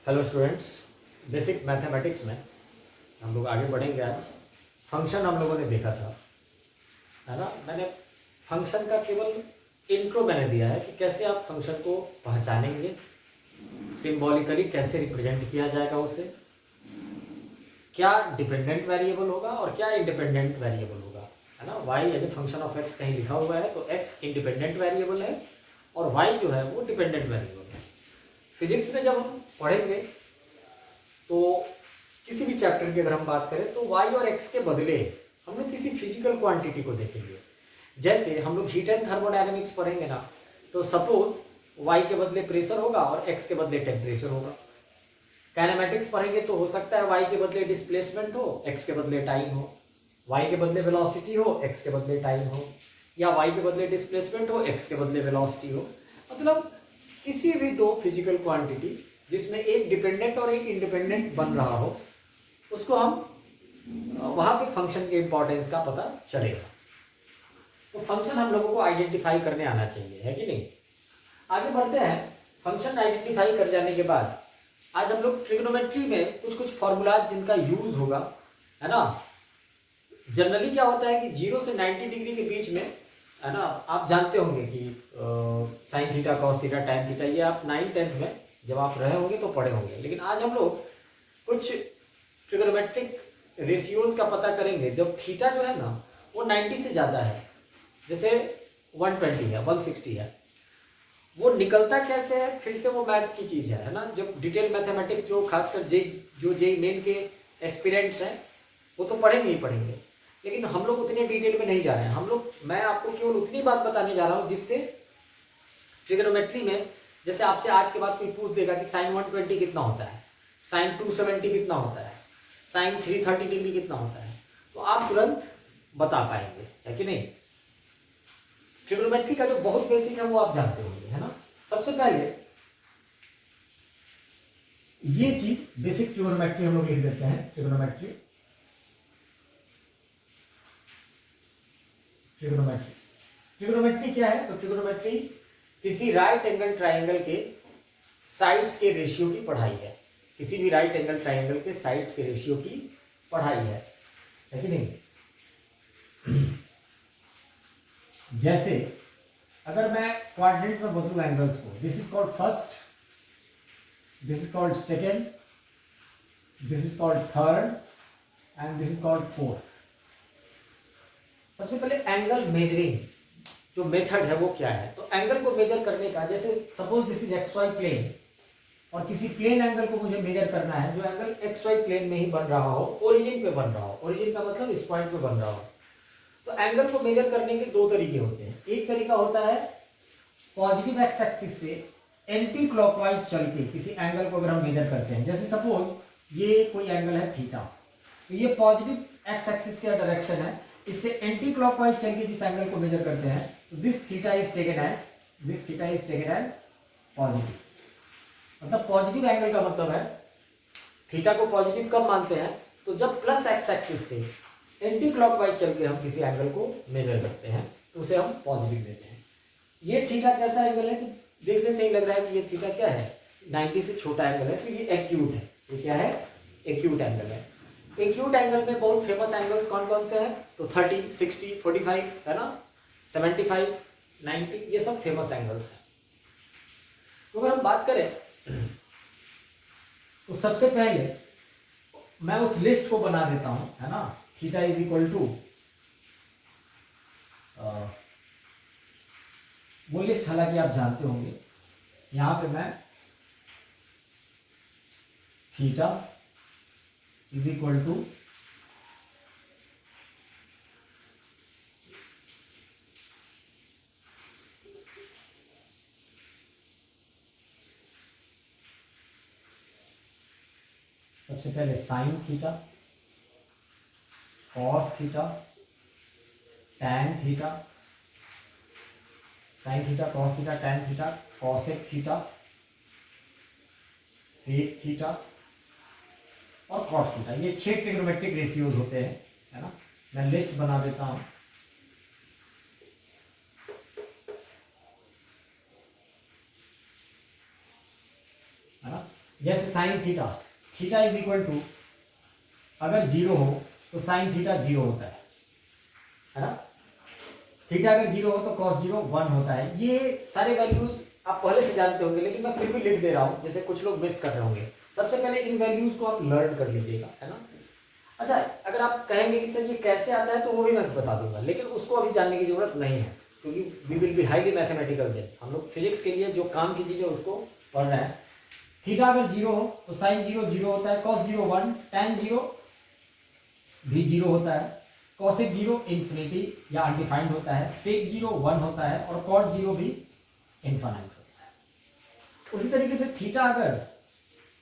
Hello students, basic mathematics में हम लोग आगे बढ़ेंगे। आज फंक्शन हम लोगों ने देखा था, है ना। मैंने फंक्शन का केवल इंट्रो मैंने दिया है कि कैसे आप फंक्शन को पहचानेंगे, सिंबॉलिकली कैसे रिप्रेजेंट किया जाएगा उसे, क्या डिपेंडेंट वेरिएबल होगा और क्या इंडिपेंडेंट वेरिएबल होगा, है ना। y as a function of x कहीं लिखा हुआ है तो x इंडिपेंडेंट वेरिएबल है और y जो है वो डिपेंडेंट वेरिएबल है। फिजिक्स में जब हम पढ़ेंगे तो किसी भी चैप्टर की अगर हम बात करें तो y और x के बदले हम लोग किसी फिजिकल क्वांटिटी को देखेंगे। जैसे हम लोग हीट एंड थर्मोडायनेमिक्स पढ़ेंगे ना, तो सपोज y के बदले प्रेशर होगा और x के बदले टेम्परेचर होगा। काइनेमेटिक्स पढ़ेंगे तो हो सकता है y के बदले डिस्प्लेसमेंट हो, x के बदले टाइम हो, y के बदले वेलोसिटी हो, x के बदले टाइम हो, या y के बदले डिस्प्लेसमेंट हो, x के बदले वेलोसिटी हो। मतलब किसी भी दो फिजिकल क्वांटिटी जिसमें एक डिपेंडेंट और एक इंडिपेंडेंट बन रहा हो, उसको हम वहां पे फंक्शन के इंपॉर्टेंस का पता चलेगा। तो फंक्शन हम लोगों को आइडेंटिफाई करने आना चाहिए, है कि नहीं। आगे बढ़ते हैं। फंक्शन आइडेंटिफाई कर जाने के बाद आज हम लोग ट्रिग्नोमेट्री में कुछ फॉर्मूलाज जिनका यूज होगा, है ना। जनरली क्या होता है कि 0 से 90 डिग्री के बीच में, है ना, आप जानते होंगे कि sign theta, cos theta, tan theta, ये आप 9th-10th में जब आप रहे होंगे तो पढ़े होंगे। लेकिन आज हम लोग कुछ ट्रिग्नोमेट्रिक रेशियोज का पता करेंगे जब थीटा जो है ना वो 90 से ज़्यादा है, जैसे 120 है, 160 है, वो निकलता कैसे है, फिर से वो मैथ्स की चीज़ है ना। जो डिटेल मैथमेटिक्स जो खासकर जे मेन के एस्पिरेंट्स हैं वो तो पढ़ेंगे ही पढ़ेंगे, लेकिन हम लोग उतने डिटेल में नहीं जा रहे हैं। मैं आपको केवल उतनी बात बताने जा रहा हूँ जिससे ट्रिग्नोमेट्री में, जैसे आपसे आज के बाद कोई पूछ देगा कि साइन 120 कितना होता है, साइन 270 कितना होता है, साइन 330 डिग्री कितना होता है, तो आप तुरंत बता पाएंगे, है कि नहीं। ट्रिग्नोमेट्री का जो बहुत बेसिक है वो आप जानते होंगे, है ना। सबसे पहले ये चीज बेसिक ट्रिग्नोमेट्री हम लोग लिख देते हैं। ट्रिग्नोमेट्री क्या है, तो ट्रिग्नोमेट्री किसी राइट एंगल ट्राइंगल के साइड्स के रेशियो की पढ़ाई है। किसी भी राइट एंगल ट्राइंगल के साइड्स के रेशियो की पढ़ाई है कि नहीं। जैसे अगर मैं क्वाड्रेंट में बदलूं एंगल्स को, this is called first, this is called second, this is called third and this is called fourth. सबसे पहले एंगल मेजरिंग जो मेथड है वो क्या है, तो एंगल को मेजर करने का, जैसे suppose this is X Y plane और किसी प्लेन एंगल को मुझे मेजर करना है जो एंगल एक्स वाई प्लेन में ही बन रहा हो, ओरिजिन पे बन रहा हो, ओरिजिन का मतलब इस पॉइंट पे बन रहा हो। तो एंगल को मेजर करने के दो तरीके होते हैं। एक तरीका होता है पॉजिटिव एक्स एक्सिस से एंटी क्लॉकवाइज चल के किसी एंगल को अगर हम मेजर करते हैं, जैसे सपोज ये कोई एंगल है थीटा, तो ये पॉजिटिव एक्स एक्सिस का डायरेक्शन है, इससे एंटी क्लॉकवाइज चल के जिस एंगल को मेजर करते हैं तो this theta is taken as positive. मतलब पॉजिटिव एंगल का मतलब है, थीटा को पॉजिटिव कब मानते हैं, तो जब प्लस एक्स एक्सिस से एंटी क्लॉकवाइज चल के हम किसी एंगल को मेजर करते हैं तो उसे हम पॉजिटिव देते हैं। ये थीटा कैसा एंगल है, तो देखने से ही लग रहा है कि ये थीटा क्या है, 90 से छोटा एंगल है, तो ये एक्यूट है। ये क्या है, एक्यूट एंगल है। एक्यूट एंगल में बहुत फेमस एंगल्स कौन कौन से हैं, तो 30, 60, 45, है ना, 75, 90, ये सब फेमस एंगल्स हैं। तो अगर हम बात करें तो सबसे पहले मैं उस लिस्ट को बना देता हूं, है ना। थीटा इज इक्वल टू, वो लिस्ट हालांकि आप जानते होंगे, यहां पे मैं थीटा इज इक्वल टू सबसे पहले sine theta, cos theta, tan theta, sine theta, cos theta, tan theta, cosec theta, sec theta और कॉट थीटा। ये 6 ट्रिग्नोमेट्रिक रेशियोज होते हैं, है ना। मैं लिस्ट बना देता हूं। है ना, जैसे sine theta, theta is equal to, अगर जीरो हो तो साइन थीटा जीरो होता है ना, थीटा अगर जीरो हो तो कॉस जीरो 1 होता है। ये सारे वैल्यूज आप पहले से जानते होंगे, लेकिन मैं फिर भी लिख दे रहा हूँ, जैसे कुछ लोग मिस कर रहे होंगे। सबसे पहले इन वैल्यूज को आप लर्न कर लीजिएगा, है ना। अच्छा, अगर आप कहेंगे कि सर ये कैसे आता है, तो वो भी मैं बता दूंगा, लेकिन उसको अभी जानने की जरूरत नहीं है, क्योंकि we will be highly mathematical then. हम लोग फिजिक्स के लिए जो काम की चीजें उसको पढ़ रहे हैं। थीटा अगर जीरो हो तो साइन जीरो जीरो होता है, कॉस जीरो 1, टैन जीरो भी जीरो होता है, कॉसेक जीरो इन्फिनिटी या अनडिफाइंड होता है, सेक जीरो 1 होता है, और कॉट जीरो भी इनफाइनाइट होता है। उसी तरीके से थीटा अगर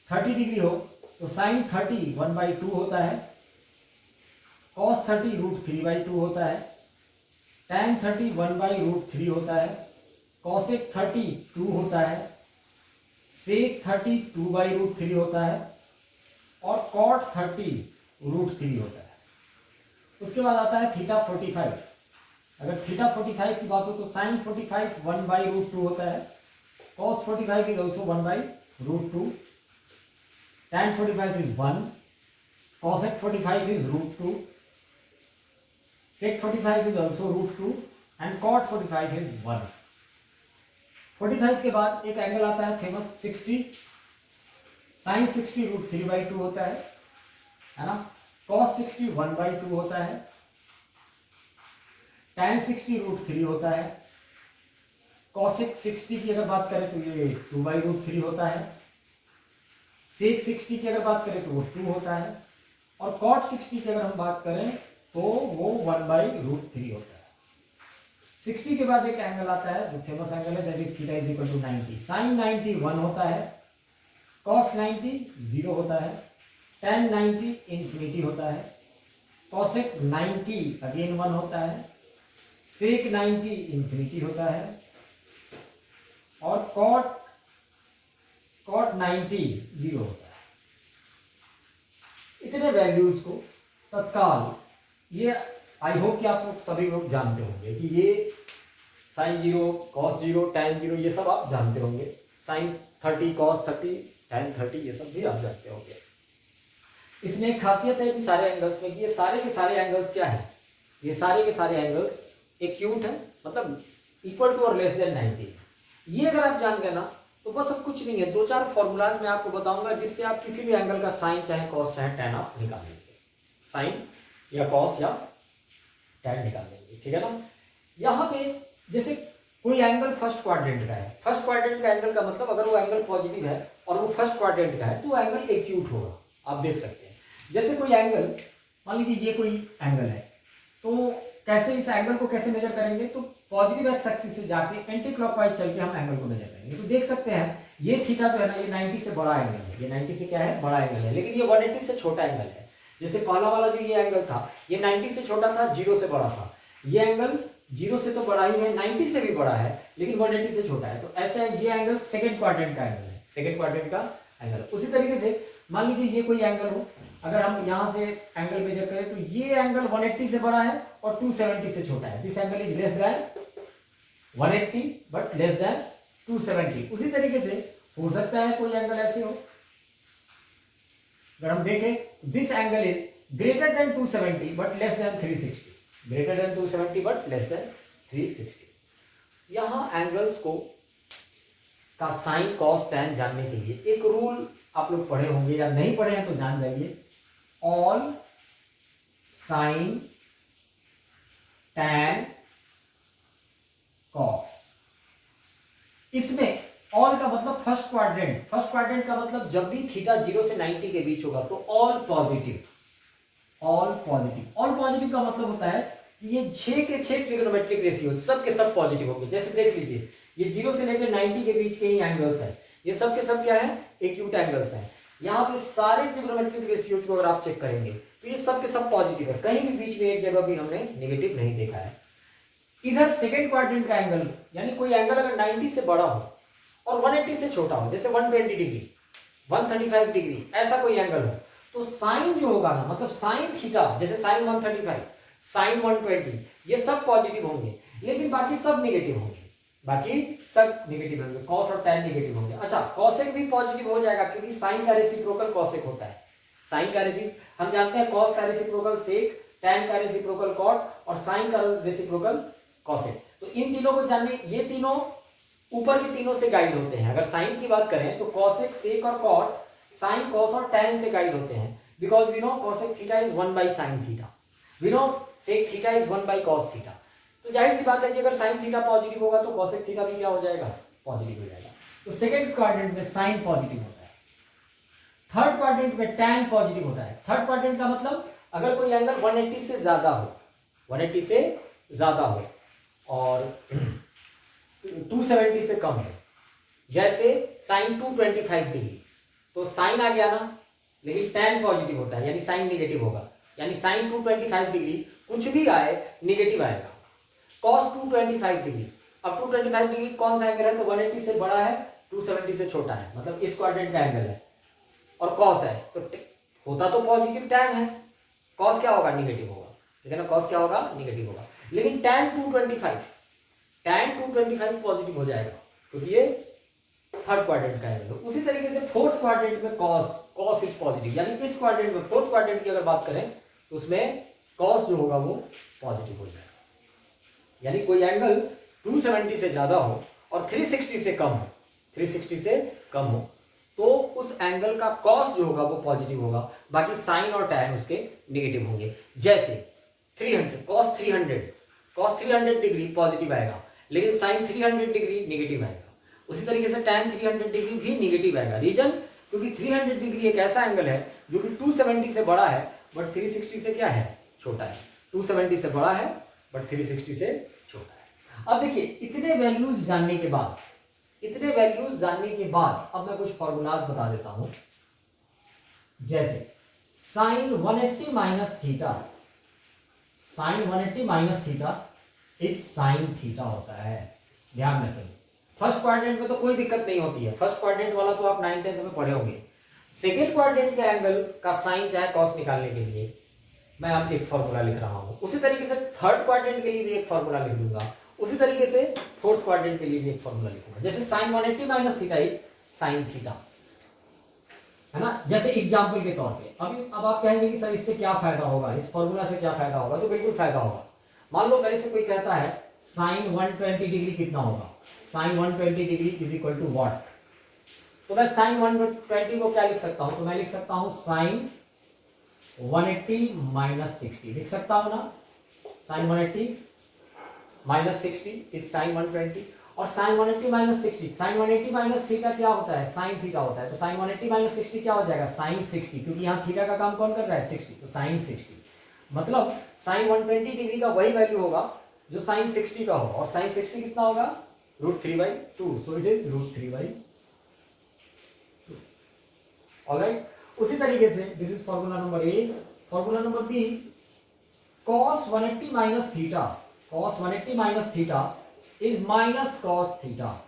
30 डिग्री हो तो साइन 30 1/2 होता है, कॉस 30 √3/2 होता है, टैन 30 1/√3 होता है, कॉसेक 30 2 होता है, सेक 30 2/√3 होता है, और कॉट 30 √3 होता है। उसके बाद आता है थीटा 45। अगर थीटा 45 की बात हो तो साइन 45 1/√2 होता है, cos 45 is also 1/√2, tan 45 is 1, cosec 45 is √2, sec 45 is also √2, and cot 45 is 1। 45 के बाद एक एंगल आता है फेमस 60, sin 60 √3/2 होता है ना, cos 60 1/2 होता है, tan 60 √3 होता है, cosec 60 की अगर बात करें तो ये 2/√3 होता है, सेक 60 की अगर बात करें तो वो 2 होता है, और कॉट 60 की अगर हम बात करें तो वो 1/√3 होता है। 60 के बाद एक एंगल आता है जो फेमस एंगल है, that is theta is equal to 90। Sine 90 1 होता है, कॉस 90 0 होता है, टैन 90 इन्फिनिटी होता है, कॉसेक 90 अगेन 1 होता है, सेक 90 इन्फिनिटी होता है, और कॉट 90 0 होता है। इतने वैल्यूज को तत्काल, ये आई होप कि आप लोग सभी लोग जानते होंगे कि ये साइन 0 कॉस 0 टैन 0 ये सब आप जानते होंगे, साइन 30 कॉस 30 टैन 30 ये सब भी आप जानते होंगे। इसमें एक खासियत है इन सारे एंगल्स में कि ये सारे के सारे एंगल्स क्या है, ये सारे के सारे एंगल्स एक्यूट है, मतलब इक्वल टू और लेस देन 90। ये अगर आप जान गए ना तो बस अब कुछ नहीं है, 2-4 फॉर्मूलाज मैं आपको बताऊंगा जिससे आप किसी भी एंगल का साइन चाहे कॉस चाहे टैन आप निकाल लेंगे, साइन या कॉस या टैन निकाल लेंगे, ठीक है ना। यहाँ पे जैसे कोई एंगल फर्स्ट क्वाड्रेंट का है, फर्स्ट क्वाड्रेंट का एंगल का मतलब अगर वो एंगल पॉजिटिव है और वो फर्स्ट क्वाड्रेंट का है तो वो एंगल एक्यूट होगा, आप देख सकते हैं। जैसे कोई एंगल, मान लीजिए ये कोई एंगल है, तो कैसे इस एंगल को कैसे मेजर करेंगे, तो पॉजिटिव एक्स एक्सिस से जाके एंटी क्लॉकवाइज चल के हम एंगल को मेजर करेंगे। तो देख सकते हैं ये थीटा जो है ना, ये 90 से बड़ा एंगल है, ये 90 से क्या है, बड़ा एंगल है, लेकिन ये 180 से छोटा एंगल है। जैसे पहला वाला जो ये एंगल था ये 90 से छोटा था, 0 से बड़ा था, ये एंगल 0 से तो बड़ा ही है, 90 से भी बड़ा है, लेकिन 180 से छोटा है। तो ऐसा ये एंगल सेकंड क्वाड्रेंट का एंगल है, सेकंड क्वाड्रेंट का एंगल। उसी तरीके से मान लीजिए ये कोई एंगल हो, अगर हम यहाँ से एंगल मेजर करें तो ये एंगल 180 से बड़ा है और 270 से छोटा है, this angle is less than 180 but less than 270। उसी तरीके से हो सकता है कोई एंगल ऐसे हो, अगर हम देखें this angle is greater than 270 but less than 360, greater than 270 but less than 360। यहां एंगल्स को का साइन कॉस टैन जानने के लिए एक रूल आप लोग पढ़े होंगे या नहीं पढ़े हैं तो जान जाइए, ऑल साइन टैन कॉस। इसमें ऑल का मतलब फर्स्ट क्वाड्रेंट, फर्स्ट क्वाड्रेंट का मतलब जब भी थीटा 0 से 90 के बीच होगा तो all positive, all positive. All positive का मतलब होता है कि ये 6 के 6 ट्रिग्नोमेट्रिक रेशियो सब के सब पॉजिटिव होंगे। जैसे देख लीजिए ये 0 से लेकर 90 के बीच के ही एंगल्स हैं, ये सब के सब क्या है, एक्यूट एंगल्स हैं। यहाँ पे सारे ट्रिग्नोमेट्रिक रेशियोज को अगर आप चेक करेंगे तो ये सब के सब पॉजिटिव है, कहीं भी बीच में एक जगह भी हमने नेगेटिव नहीं देखा है। इधर सेकंड क्वाड्रेंट का एंगल, यानी कोई एंगल अगर 90 से बड़ा हो और 180 से छोटा हो, जैसे 120 डिग्री 135 डिग्री ऐसा कोई एंगल हो, तो साइन जो होगा ना, मतलब साइन थीटा, जैसे साइन 135 साइन 120 ये सब पॉजिटिव होंगे, लेकिन बाकी सब नेगेटिव होंगे। बाकी सब निगेटिव होंगे, कॉस और टैन निगेटिव होंगे। अच्छा, कॉसेक भी पॉजिटिव हो जाएगा क्योंकि साइन का रेसिप्रोकल कॉसेक होता है। साइन का हम जानते हैं कॉस का रेसिप्रोकल सेक, टैन का रेसिप्रोकल कॉट और साइन का रेसिप्रोकल कॉसेक। तो इन तीनों को जानने, ये तीनों ऊपर के तीनों से गाइड होते हैं। अगर साइन की बात करें तो कॉसेक, सेक और कॉट साइन, कॉस और टैन से गाइड होते हैं, because we know cosec theta is 1 by sine theta, we know sec theta is 1 by cos theta. तो जाहिर सी बात है कि अगर साइन थीटा पॉजिटिव होगा तो कॉसेक थीटा भी क्या हो जाएगा, पॉजिटिव हो जाएगा। तो सेकंड क्वाड्रेंट में साइन पॉजिटिव होता है, थर्ड क्वाड्रेंट में टैन पॉजिटिव होता है। थर्ड क्वाड्रेंट का मतलब अगर कोई एंगल 180 से ज्यादा हो, 180 से ज्यादा हो और 270 से कम है, जैसे साइन 225 डिग्री, तो साइन आ गया ना, लेकिन टैन पॉजिटिव होता है यानी साइन निगेटिव होगा, यानी साइन 225 डिग्री कुछ भी आए निगेटिव आएगा। कॉस 225 डिग्री, अब 225 डिग्री कौन सा एंगल है, तो 180 से बड़ा है, 270 से छोटा है, मतलब इस क्वाड्रेंट का एंगल है, और कॉस है तो होता तो पॉजिटिव, टैन है, कॉस क्या होगा, निगेटिव होगा, ठीक है ना, कॉस क्या होगा, निगेटिव होगा। लेकिन टैन 225 पॉजिटिव हो जाएगा क्योंकि ये थर्ड क्वाड्रेंट का एंगल। उसी तरीके से फोर्थ क्वाड्रेंट में कॉस इज पॉजिटिव, यानी इस क्वाड्रेंट में, फोर्थ क्वाड्रेंट की अगर बात करें तो उसमें कॉस जो होगा वो पॉजिटिव हो जाएगा। यानी कोई एंगल 270 से ज्यादा हो और 360 से कम हो, 360 से कम हो, तो उस एंगल का कॉस जो होगा वो पॉजिटिव होगा, बाकी साइन और टैन उसके नेगेटिव होंगे। जैसे 300, कॉस 300 डिग्री पॉजिटिव आएगा, लेकिन साइन 300 डिग्री नेगेटिव आएगा। उसी तरीके से टैन 300 डिग्री भी नेगेटिव आएगा। रीजन, क्योंकि 300 डिग्री एक ऐसा एंगल है जो कि 270 से बड़ा है बट 360 से क्या है, छोटा है। 270 से बड़ा है बट 360 से छोटा है। अब देखिए, इतने वैल्यूज जानने के बाद अब मैं कुछ फॉर्मूलाज बता देता हूं। जैसे sine 180 minus theta, sine 180 minus theta एक साइन थीटा होता है, ध्यान रखें। फर्स्ट क्वाड्रेंट में तो कोई दिक्कत नहीं होती है, फर्स्ट क्वाड्रेंट वाला तो आप 9th 10th में पढ़े होंगे। सेकेंड क्वाड्रेंट के एंगल का साइन चाहे कॉस निकालने के लिए मैं अब एक फॉर्मूला लिख रहा हूं, उसी तरीके से थर्ड क्वाड्रेंट के लिए भी एक फॉर्मूला लिख दूंगा, उसी तरीके से फोर्थ क्वाड्रेंट के लिए भी एक फॉर्मूला लिखूंगा। जैसे sine 180 minus theta is sine theta, है ना। जैसे एग्जांपल के तौर पे अब आप कहेंगे कि सर इससे क्या फायदा होगा, इस फॉर्मूला से क्या फायदा होगा, तो बिल्कुल फायदा होगा। मान लो मेरे से कोई कहता है साइन 120 डिग्री कितना होगा, sine 120 degree is equal to what, तो मैं साइन 120 को क्या लिख सकता हूं, तो मैं लिख सकता हूं साइन 180 माइनस 60 लिख सकता हूं ना, साइन 180 माइनस 60 इज साइन 120, और sine 180 minus 60, sine 180 minus theta क्या होता है, साइन थीटा होता है, तो साइन 180 माइनस 60 क्या हो जाएगा, साइन 60, क्योंकि यहाँ थीटा का काम कौन कर रहा है, 60, तो साइन 60, मतलब साइन 120 डिग्री का वही वैल्यू होगा जो साइन 60 का होगा, और साइन 60 कितना होगा, √3/2, सो इट इज √3/2। ऑलराइट, उसी तरीके से this is formula number A. Formula number B, cos 180 minus theta, cos 180 minus theta is minus cos theta,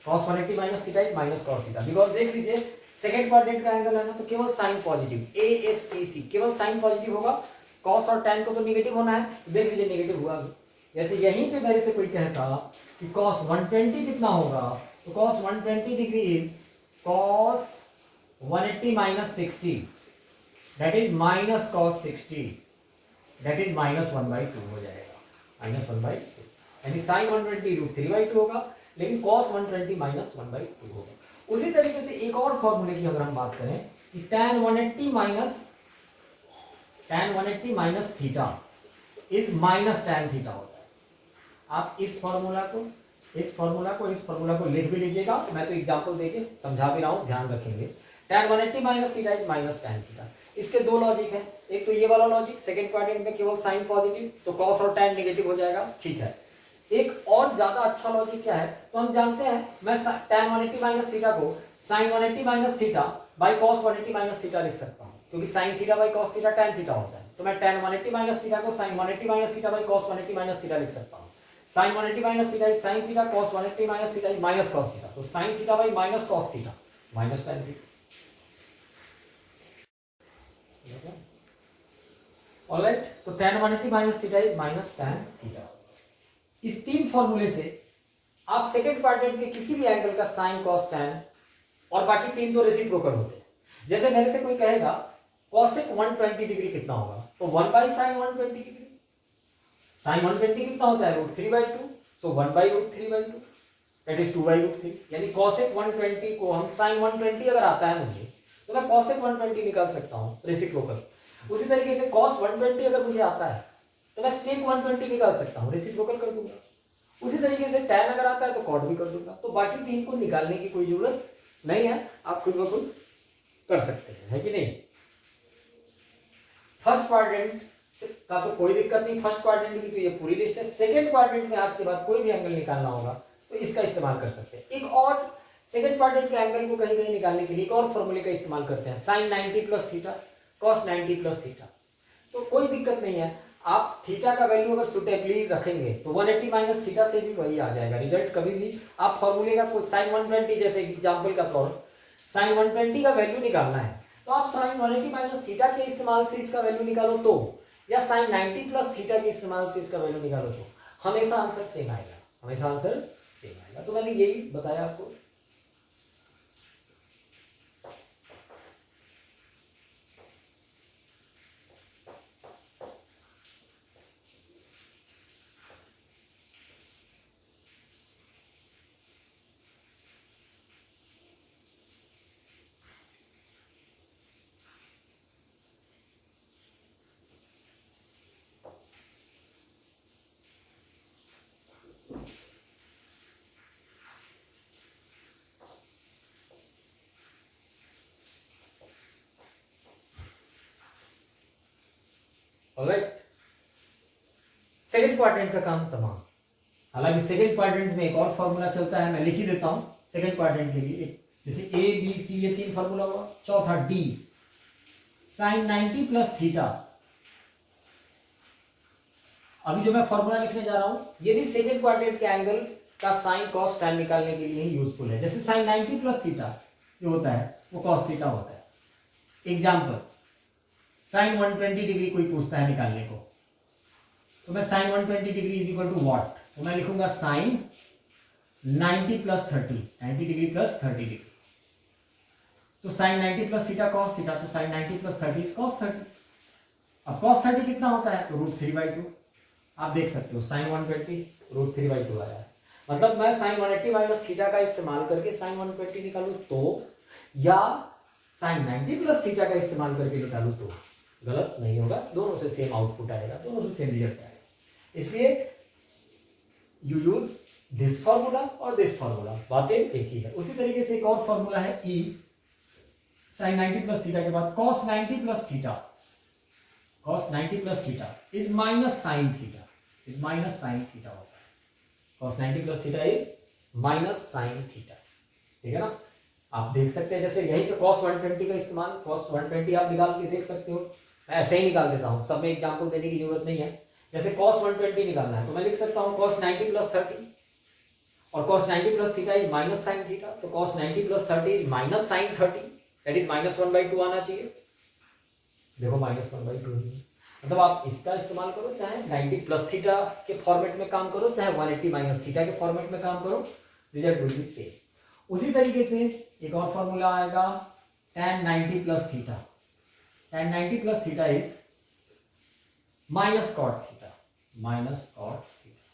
cos 180 minus theta is minus cos theta, because देख लीजिए second quadrant का angle है ना, तो केवल साइन पॉजिटिव, ASTC केवल sign positive होगा, cos और tan को तो नेगेटिव होना है, देख लीजिए नेगेटिव हुआ। जैसे यहीं पे मेरे से कोई कहता कि cos 120 कितना होगा, तो cos 120 degree is cos 180 minus 60, that is minus cos 60, that is -1/2 हो जाएगा, -1/2, यानी sin 120 √3/2 होगा, लेकिन cos 120 -1/2 होगा। उसी तरीके से एक और फॉर्मूले की अगर हम बात करें कि tan 180 minus theta is minus tan theta होता है। आप इस फॉर्मूला को लिख भी लीजिएगा, मैं तो एग्जांपल देके समझा भी रहा हूं, ध्यान रखेंगे। tan 180 minus theta is minus tan theta. इसके दो लॉजिक है, एक तो ये वाला लॉजिक, सेकंड क्वाड्रेंट में केवल साइन पॉजिटिव, तो cos और tan नेगेटिव हो जाएगा, ठीक है। एक और ज्यादा अच्छा लॉजिक क्या है, तो हम जानते हैं मैं tan 180 माइनस थीटा को sin 180 minus theta by cos 180 minus theta लिख सकता हूं, क्योंकि sin theta by cos theta tan theta होता है, तो मैं tan 180 माइनस थीटा को sin 180 minus theta by cos 180 minus theta लिख सकता हूं। sin 180 minus theta is sin theta, cos 180 minus theta is minus cos theta, तो sin theta by minus cos theta minus tan theta. Alright, तो tan 180 minus theta is minus tan theta. इस तीन फॉर्मूले से आप सेकंड क्वाड्रेंट के किसी भी एंगल का साइन कॉस टैन और बाकी तीन तो रेसिप्रोकल होते हैं। जैसे मेरे से कोई कहेगा कॉसेक 120 डिग्री कितना होगा, तो 1 बाई साइन 120 डिग्री। साइन 120 कितना होता है, √3/2, सो 1 बाई √3/2 दैट इज 2 बाई √3। यानी कॉसेक 120 को हम साइन 120 अगर आता है मुझे, तो मैं कॉसेक 120 निकाल सकता हूँ रेसिप्रोकल। उसी तरीके से कॉस 120 अगर मुझे आता है तो मैं सेक 120 निकाल सकता हूँ, रेसिप्रोकल कर दूंगा। उसी तरीके से टैन अगर आता है तो कॉट भी कर दूंगा। तो बाकी तीन को निकालने की कोई जरूरत नहीं है, आप खुद ब खुद कर सकते हैं, है कि नहीं। फर्स्ट क्वाड्रेंट का तो कोई दिक्कत नहीं, फर्स्ट क्वाड्रेंट की तो ये पूरी लिस्ट है। सेकंड क्वाड्रेंट में आज के बाद कोई भी एंगल निकालना होगा तो इसका इस्तेमाल कर सकते हैं। एक और सेकंड क्वाड्रेंट के एंगल को कहीं कहीं निकालने के लिए एक और फॉर्मूले का इस्तेमाल करते हैं, sine 90 plus theta cos 90 plus theta. तो कोई दिक्कत नहीं है, आप थीटा का वैल्यू अगर सुटेबली रखेंगे तो 180 माइनस थीटा से भी वही आ जाएगा रिजल्ट। कभी भी आप फॉर्मूले का कोई साइन 120 जैसे एग्जांपल का तौर साइन 120 का वैल्यू निकालना है तो आप साइन 180 माइनस थीटा के इस्तेमाल से इसका वैल्यू निकालो तो, या साइन 90 प्लस थीटा के इस्तेमाल से इसका वैल्यू निकालो तो हमेशा आंसर सेम आएगा, हमेशा आंसर सेम आएगा। तो मैंने यही बताया आपको। ऑलराइट, सेकंड क्वाड्रेंट का काम तमाम। हालांकि सेकंड क्वाड्रेंट में एक और फॉर्मूला चलता है, मैं लिख ही देता हूं सेकंड क्वाड्रेंट के लिए। जैसे ए बी सी ये तीन फॉर्मूला हुआ, चौथा डी साइन 90 प्लस थीटा। अभी जो मैं फॉर्मूला लिखने जा रहा हूं ये भी सेकंड क्वाड्रेंट के एंगल का साइन कॉस टैन निकालने के लिए ही यूजफुल है। जैसे साइन 90 प्लस थीटा जो होता है वो कॉस थीटा होता है। एग्जाम्पल, साइन 120 डिग्री कोई पूछता है निकालने को, तो मैं sine 120 degree is equal to what, तो मैं लिखूंगा sine 90 plus 30, 90 degree plus 30 degree. तो sine 90 plus theta cos theta, तो साइन 90 प्लस 30 इज कॉस 30। अब कॉस 30 कितना होता है, तो √3/2। आप देख सकते हो साइन 120 √3/2 आया है। मतलब मैं साइन 180 माइनस थीटा का इस्तेमाल करके साइन 120 निकालू तो, या साइन 90 प्लस थीटा का इस्तेमाल करके निकालू तो गलत नहीं होगा, दोनों से सेम आउटपुट आएगा, दोनों से सेम रिजल्ट आएगा। इसलिए यू यूज दिस फॉर्मूला और दिस फॉर्मूला, बातें एक ही है। उसी तरीके से एक और फॉर्मूला है ई साइन 90 प्लस थीटा के बाद cos 90 plus theta, cos 90 plus theta is minus sine theta, is minus sine theta होता है। Cos 90 plus theta is minus sine theta, ठीक है ना। आप देख सकते हैं जैसे यही तो कॉस 120 का इस्तेमाल, कॉस 120 आप निकाल के देख सकते हो। मैं ऐसे ही निकाल देता हूँ, सब में एग्जाम्पल देने की जरूरत नहीं है। जैसे cos 120 निकालना है तो मैं लिख सकता हूँ cos 90 प्लस 30, और cos 90 plus theta is minus sine theta, तो cos 90 plus 30 is minus sine 30, that is -1/2 आना चाहिए। देखो -1/2, मतलब आप इसका इस्तेमाल करो, चाहे 90 प्लस थीटा के फॉर्मेट में काम करो, चाहे 180 माइनस थीटा के फॉर्मेट में काम करो, रिजल्ट विल बी सेम। उसी तरीके से एक और फॉर्मूला आएगा tan 90 plus theta, tan 90 plus theta is minus cot theta, minus cot theta,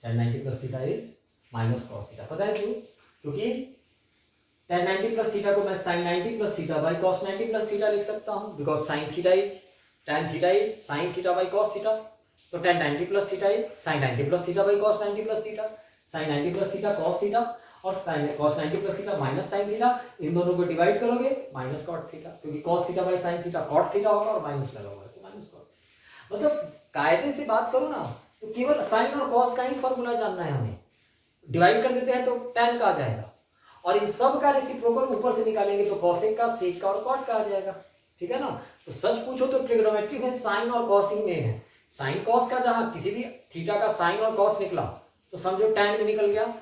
tan 90 plus theta is minus cos theta. पता है क्यों? क्योंकि tan 90 प्लस थीटा को मैं sin 90 plus theta by cos 90 plus theta लिख सकता हूं, because sin theta is tan theta is sin theta by cos theta, तो tan 90 plus theta is sin 90 plus theta by cos 90 plus theta, sin 90 plus theta cos theta, और cos 90 plus theta minus sine theta, इन दोनों को divide करोगे minus cot theta, क्योंकि cos theta by sin theta cot theta होगा और minus लगा होगा तो माइनस कॉट। मतलब कायदे से बात करो ना तो केवल साइन और cos का ही फॉर्मूला जानना है हमें, डिवाइड कर देते हैं तो tan का आ जाएगा, और इन सब का रेसिप्रोकल ऊपर से निकालेंगे तो cosec का, sec का और cot का आ जाएगा, ठीक है ना। तो सच पूछो तो ट्रिग्नोमेट्री में साइन और cos ही में है। साइन cos का जहां किसी भी थीटा का साइन और cos निकला तो समझो tan भी निकल गया,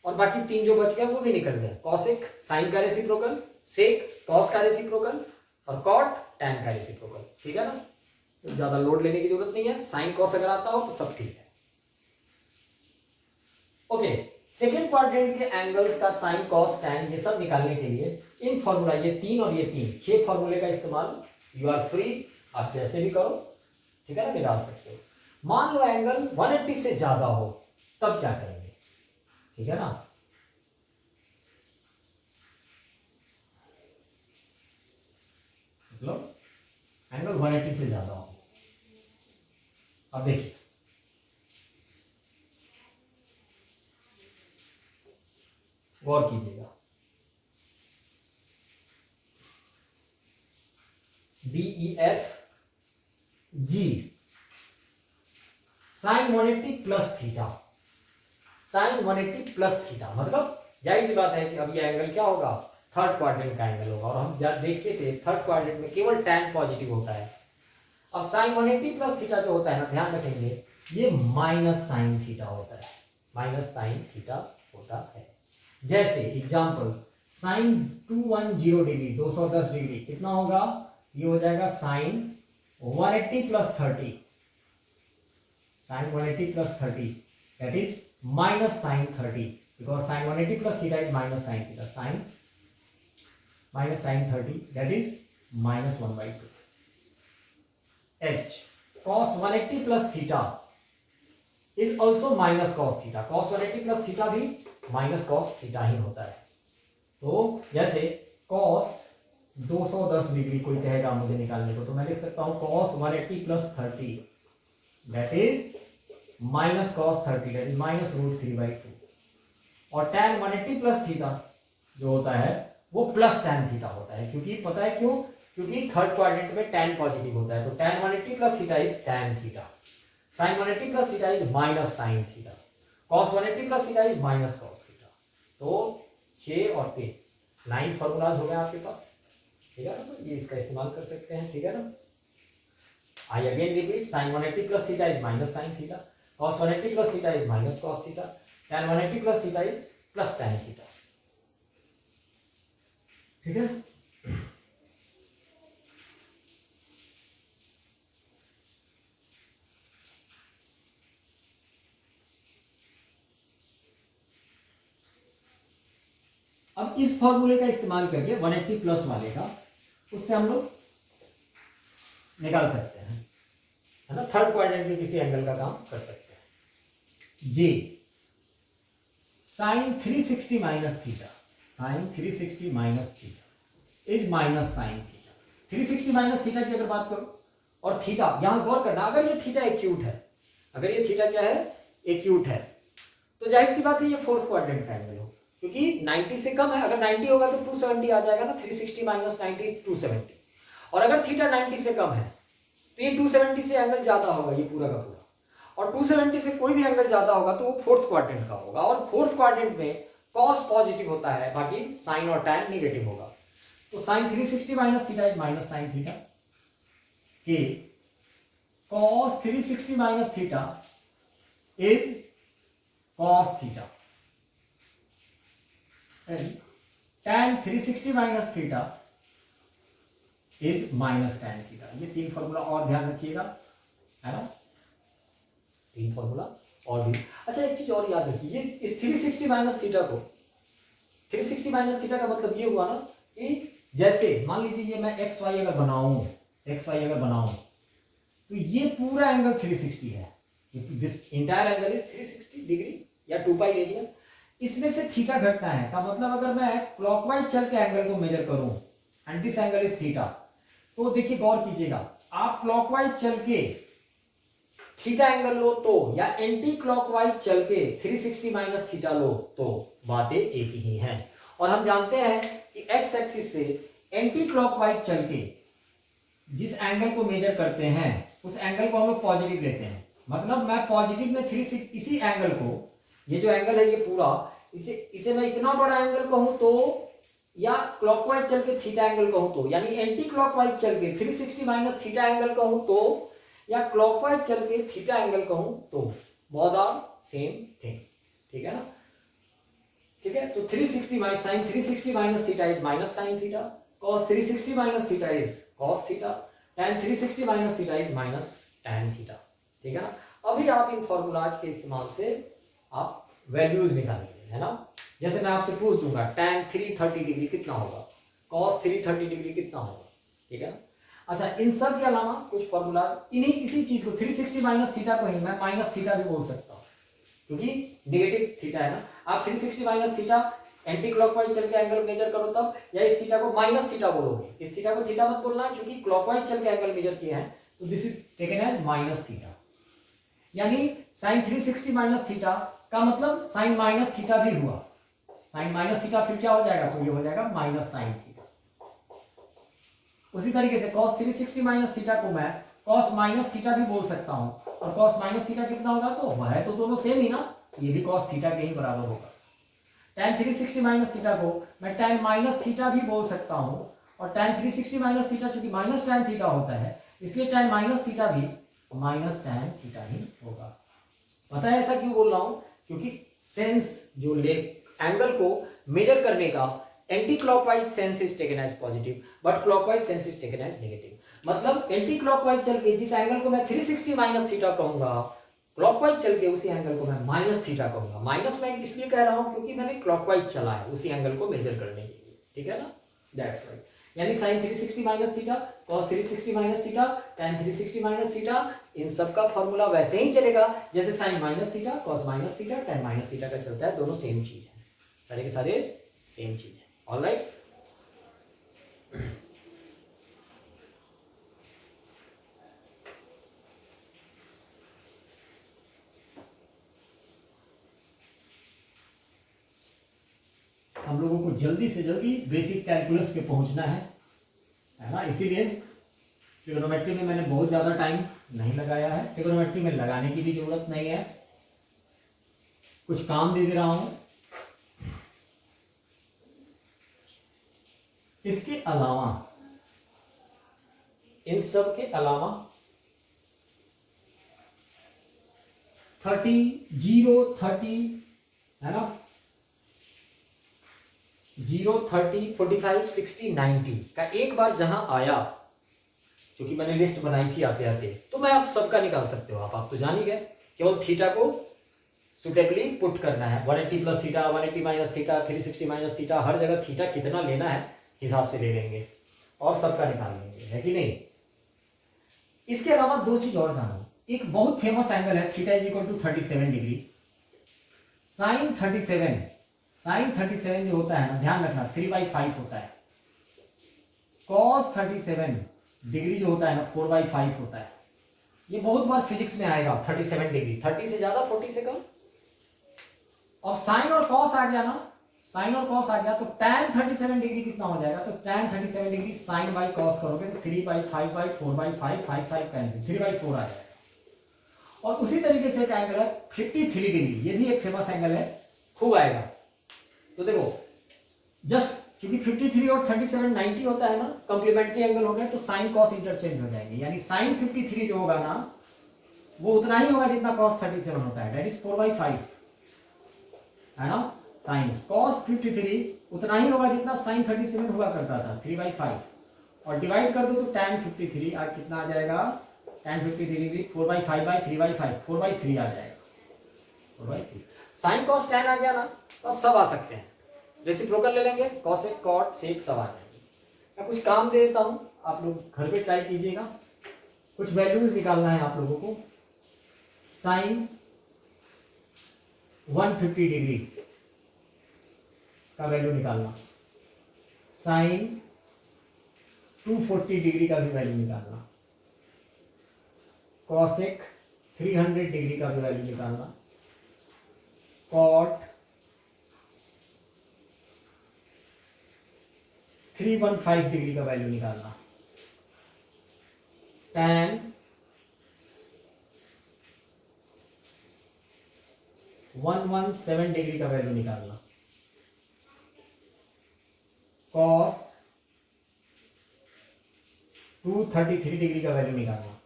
और बाकी तीन जो बच गया वो भी निकल गया। cosec साइन का रेसिप्रोकल, sec cos का रेसिप्रोकल, और cot tan का रेसिप्रोकल, ठीक है ना। तो ज्यादा लोड लेने की जरूरत नहीं है, साइन cos अगर आता हो तो सब ठीक है। ओके, सेकेंड क्वाड्रेंट के एंगल्स का साइन कॉस टैन ये सब निकालने के लिए इन फॉर्मूला ये 3 और ये 3 6 फॉर्मूले का इस्तेमाल यू आर फ्री, आप जैसे भी करो, ठीक है ना, निकाल सकते हो। मान लो एंगल 180 से ज्यादा हो, तब क्या करेंगे, ठीक है ना। मतलब एंगल 180 से ज्यादा हो, अब देखिए गौर कीजिएगा, BEF G sine 180 plus theta, sine 180 plus theta, मतलब जाहिर सी बात है कि अब ये एंगल क्या होगा, थर्ड क्वाड्रेंट का एंगल होगा, और हम जब देखते थे थर्ड क्वाड्रेंट में केवल tan पॉजिटिव होता है। अब साइन 180 प्लस थीटा जो होता है ना, ध्यान रखेंगे ये माइनस साइन थीटा होता है, माइनस साइन थीटा होता है। जैसे एग्जांपल साइन 210 डिग्री 210 डिग्री कितना होगा, ये हो जाएगा sine 180 plus 30, sine 180 plus 30 that is minus sine 30, because sine 180 plus theta is minus sine theta, sine minus sine 30 that is minus 1/2। H cos 180 plus theta is also minus cos theta, cos 180 plus theta भी minus cos theta ही होता है। तो जैसे cos 210 degree कोई कहेगा मुझे निकालने को, तो मैं लिख सकता हूं cos 180 plus 30 that is minus cos 30 that is minus root 3/2, और tan 180 plus theta जो होता है वो प्लस tan थीटा होता है, क्योंकि पता है क्यों, क्योंकि थर्ड क्वाड्रेंट में tan पॉजिटिव होता है, तो tan 180 plus theta is tan theta, sin 180 plus theta is minus sin theta, cos 180 plus theta is minus cos theta. तो 6 और 3 9 फॉर्मूलाज हो गए आपके पास, ठीक है ना, तो ये इसका इस्तेमाल कर सकते हैं, ठीक है ना। I again repeat, sin 180 plus theta is minus sin theta, cos 180 plus theta is minus cos theta, tan 180 plus theta is plus tan theta, ठीक है। अब इस फॉर्मूले का इस्तेमाल करके 180 प्लस वाले का, उससे हम लोग निकाल सकते हैं, है ना, थर्ड क्वाड्रेंट के किसी एंगल का काम कर सकते हैं। J sine 360 minus theta, sine 360 minus theta is minus sine theta, 360 minus theta की अगर बात करो, और थीटा यहां गौर करना, अगर ये थीटा एक्यूट है, अगर ये थीटा क्या है, एक्यूट है, तो जाहिर सी बात है ये फोर्थ क्वाड्रेंट का एंगल हो, क्योंकि 90 से कम है, अगर 90 होगा तो 270 आ जाएगा ना, 360 माइनस 90 270, और अगर थीटा 90 से कम है तो ये 270 से एंगल ज्यादा होगा, ये पूरा का पूरा, और 270 से कोई भी एंगल ज्यादा होगा तो वो फोर्थ क्वाड्रेंट का होगा, और फोर्थ क्वाड्रेंट में कॉस पॉजिटिव होता है, बाकी साइन और टैन नेगेटिव होगा। तो sine 360 minus theta is minus sine theta, के cos 360 minus theta is cos theta, tan 360 minus theta is minus tan theta. ये 3 फॉर्मूला और ध्यान रखिएगा, है ना, 3 फॉर्मूला और भी। अच्छा एक चीज और याद रखिए, इस 360 माइनस थीटा को, 360 माइनस थीटा का मतलब ये हुआ ना कि जैसे मान लीजिए ये मैं एक्स वाई अगर बनाऊं, तो ये पूरा एंगल 360 है, this entire angle is 360 degree या 2 पाई ले लिया, इसमें से थीटा घटना है, का मतलब अगर मैं क्लॉकवाइज चल के एंगल को मेजर करूं and this angle is theta, तो देखिए गौर कीजिएगा, आप क्लॉकवाइज चल के थीटा एंगल लो तो, या एंटी क्लॉकवाइज चल के 360 माइनस थीटा लो तो बातें एक ही हैं। और हम जानते हैं कि एक्स एक्सिस से एंटी क्लॉकवाइज चल के जिस एंगल को मेजर करते हैं उस एंगल को हम लोग पॉजिटिव लेते हैं, मतलब मैं पॉजिटिव में 360 इसी एंगल को, ये जो एंगल है ये पूरा, इसे मैं इतना बड़ा एंगल कहूं तो, या क्लॉकवाइज चल के थीटा एंगल कहूं तो, यानी एंटी क्लॉकवाइज चल के 360 माइनस थीटा एंगल कहूं तो, या क्लॉकवाइज चल के थीटा एंगल कहूं तो, बोथ आर सेम थिंग, ठीक है ना, ठीक है। तो 360 minus sine 360 minus theta is minus sine theta, cos 360 minus theta is cos theta, tan 360 minus theta is minus tan theta, ठीक है ना। अभी आप इन फॉर्मूलाज के इस्तेमाल से आप वैल्यूज निकालेंगे, है ना। जैसे मैं आपसे पूछ दूंगा tan 330 डिग्री कितना होगा, cos 330 डिग्री कितना होगा, ठीक है ना। अच्छा, इन सब के अलावा कुछ फॉर्मूलाज, इन्हीं इसी चीज को 360 माइनस थीटा को ही मैं माइनस थीटा भी बोल सकता हूँ, क्योंकि नेगेटिव थीटा है ना। आप 360 माइनस थीटा एंटी क्लॉकवाइज चल के एंगल मेजर करो तब, या इस थीटा को माइनस थीटा बोलोगे, इस थीटा को थीटा मत बोलना, क्योंकि क्लॉकवाइज चल के एंगल मेजर किए हैं, तो this is taken as minus theta. यानी साइन 360 माइनस थीटा का मतलब साइन माइनस थीटा भी हुआ, साइन माइनस थीटा फिर क्या हो जाएगा, तो ये हो जाएगा माइनस साइन थीटा। उसी तरीके से cos 360 माइनस थीटा को मैं cos माइनस थीटा भी बोल सकता हूं, और cos माइनस थीटा कितना होगा, तो वह है तो दोनों सेम ही ना, ये भी cos थीटा के ही बराबर होगा। tan 360 माइनस थीटा को मैं tan माइनस थीटा भी बोल सकता हूं, और tan 360 माइनस थीटा चूंकि माइनस tan थीटा होता है, इसलिए tan माइनस थीटा भी माइनस tan थीटा ही होगा। पता है ऐसा क्यों बोल रहा हूं, क्योंकि सेंस जो ले एंगल को मेजर करने का anti clockwise sense is taken as positive, but clockwise sense is taken as negative. मतलब एंटी क्लॉकवाइज चल के जिस एंगल को मैं 360 माइनस थीटा कहूंगा, क्लॉकवाइज चल के उसी एंगल को मैं माइनस थीटा कहूंगा। माइनस मैं इसलिए कह रहा हूं क्योंकि मैंने क्लॉकवाइज चला है उसी एंगल को मेजर करने के लिए, ठीक है ना, दैट्स राइट। यानी sin 360 minus theta, cos 360 minus theta, tan 360 minus theta, इन सब का फॉर्मूला वैसे ही चलेगा जैसे sin minus theta, cos minus theta, tan minus theta का चलता है, दोनों सेम चीज है, सारे के सारे सेम चीज है। ऑलराइट, हम लोगों को जल्दी से जल्दी बेसिक कैलकुलस पे पहुंचना है ना, इसीलिए ट्रिग्नोमेट्री में मैंने बहुत ज़्यादा टाइम नहीं लगाया है, ट्रिग्नोमेट्री में लगाने की भी जरूरत नहीं है, कुछ काम दे रहा हूं। इसके अलावा, इन सब के अलावा 30, 0, 30 है ना, 0, 30, 45, 60, 90 का एक बार जहां आया, क्योंकि मैंने लिस्ट बनाई थी आते आते, तो मैं आप सबका निकाल सकते हो, आप तो जान ही गए, केवल थीटा को सुटेबली पुट करना है, 180 plus theta, 180 minus theta, 360 minus theta, हर जगह थीटा कितना लेना है हिसाब से ले लेंगे और सबका निकाल लेंगे, है कि नहीं। इसके अलावा दो चीज और जानो, एक बहुत फेमस एंगल है theta is equal to 37 degree, sine 37 जो होता है ना, ध्यान रखना 3/5 होता है, cos 37 डिग्री जो होता है ना 4/5 होता है। ये बहुत बार फिजिक्स में आएगा 37 डिग्री, 30 से ज्यादा 40 से कम। और साइन और कॉस आ गया ना, साइन और कॉस आ गया तो tan 37 डिग्री कितना हो जाएगा, तो tan 37 degree sign by cos करोगे तो 3/5/4/5 5 कैंसिल 3/4 आ जाएगा। और उसी तरीके से एक एंगल है 53 डिग्री, ये भी एक फेमस एंगल है, खूब आएगा। तो देखो जस्ट क्योंकि 53 और 37 90 होता है ना, कॉम्प्लीमेंट्री एंगल हो गया, तो साइन कॉस इंटरचेंज हो जाएंगे, यानी साइन 53 जो होगा ना वो उतना ही होगा जितना कॉस 37 होता है, दैट इज 4/5 है ना। साइन कॉस 53 उतना ही होगा जितना साइन 37 हुआ करता था 3/5, और डिवाइड कर दो तो tan 53 आज कितना आ जाएगा, tan 53 भी 4/5/3/5 4/3 आ जाएगा, 4/3। साइन कॉस tan आ गया ना, तो अब सब आ सकते हैं, रेसिप्रोकल ले लेंगे, कॉसेक कॉट सेक सब आ जाएंगे। मैं कुछ काम दे देता हूं, आप लोग घर पे ट्राई कीजिएगा, कुछ वैल्यूज निकालना है आप लोगों को। साइन 150 डिग्री का वैल्यू निकालना, साइन 240 डिग्री का भी वैल्यू निकालना, कॉसेक 300 डिग्री का भी वैल्यू निकालना, कॉट 315 डिग्री का वैल्यू निकालना, tan 117 डिग्री का वैल्यू निकालना, cos 233 डिग्री का वैल्यू निकालना,